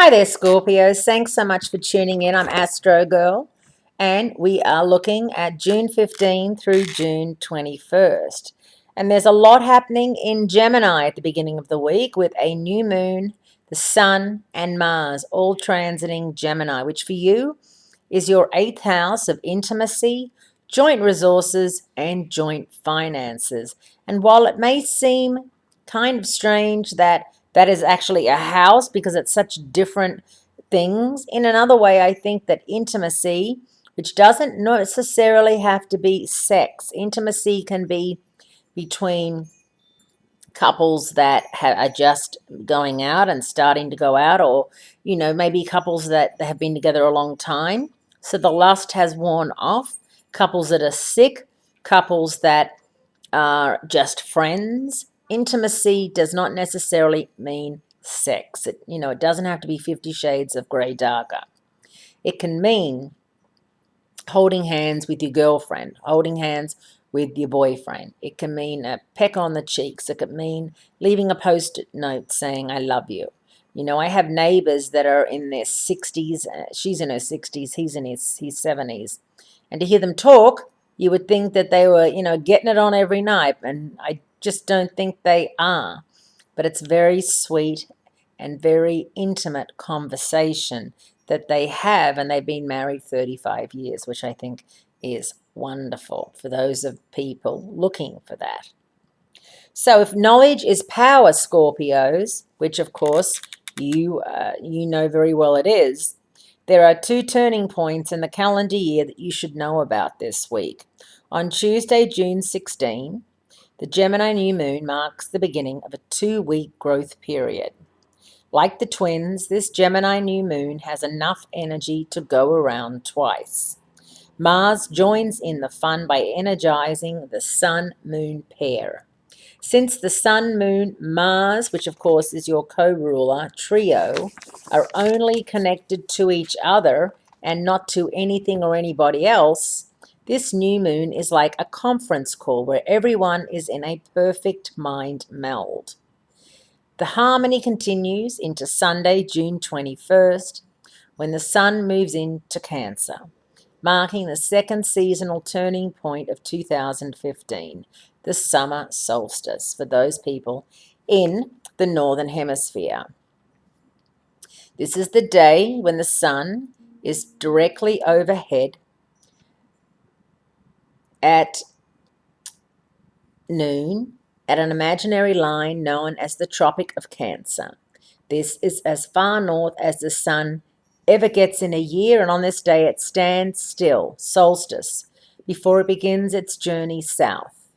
Hi there, Scorpios. Thanks so much for tuning in. I'm Astrogirl, and we are looking at June 15 through June 21st. And there's a lot happening in Gemini at the beginning of the week with a new moon, the Sun, and Mars all transiting Gemini, which for you is your eighth house of intimacy, joint resources, and joint finances. And while it may seem kind of strange that that is actually a house because it's such different things, in another way, I think that intimacy, which doesn't necessarily have to be sex, intimacy can be between couples that are just going out and starting to go out, or maybe couples that have been together a long time, so the lust has worn off, couples that are sick, couples that are just friends. Intimacy does not necessarily mean sex. It doesn't have to be 50 shades of grey darker. It can mean holding hands with your girlfriend, holding hands with your boyfriend. It can mean a peck on the cheeks. It could mean leaving a post-it note saying, I love you. I have neighbors that are in their 60s. She's in her 60s. He's in his 70s. And to hear them talk, you would think that they were, getting it on every night. And I just don't think they are. But it's very sweet and very intimate conversation that they have, and they've been married 35 years, which I think is wonderful for those of people looking for that. So if knowledge is power, Scorpios, which of course you know very well it is, there are two turning points in the calendar year that you should know about this week. On Tuesday, June 16, the Gemini new moon marks the beginning of a 2-week growth period. Like the twins, this Gemini new moon has enough energy to go around twice. Mars joins in the fun by energizing the Sun-Moon pair. Since the Sun, Moon, Mars, which of course is your co-ruler, trio, are only connected to each other and not to anything or anybody else, this new moon is like a conference call where everyone is in a perfect mind meld. The harmony continues into Sunday, June 21st, when the Sun moves into Cancer, marking the second seasonal turning point of 2015, the summer solstice for those people in the Northern Hemisphere. This is the day when the Sun is directly overhead at noon at an imaginary line known as the Tropic of Cancer. This is as far north as the Sun ever gets in a year, and on this day it stands still, solstice, before it begins its journey south.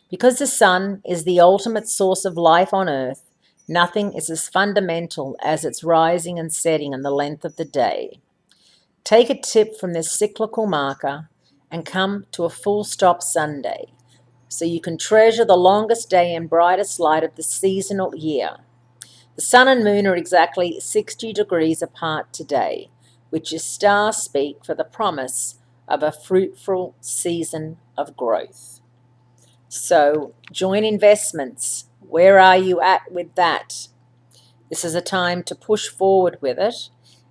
Because the Sun is the ultimate source of life on Earth, nothing is as fundamental as its rising and setting and the length of the day. Take a tip from this cyclical marker and come to a full stop Sunday, so you can treasure the longest day and brightest light of the seasonal year. The Sun and Moon are exactly 60 degrees apart today, which is star speak for the promise of a fruitful season of growth. So, joint investments, where are you at with that? This is a time to push forward with it,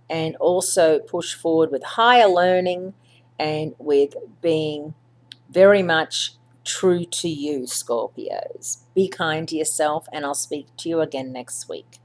and also push forward with higher learning and with being very much true to you, Scorpios. Be kind to yourself, and I'll speak to you again next week.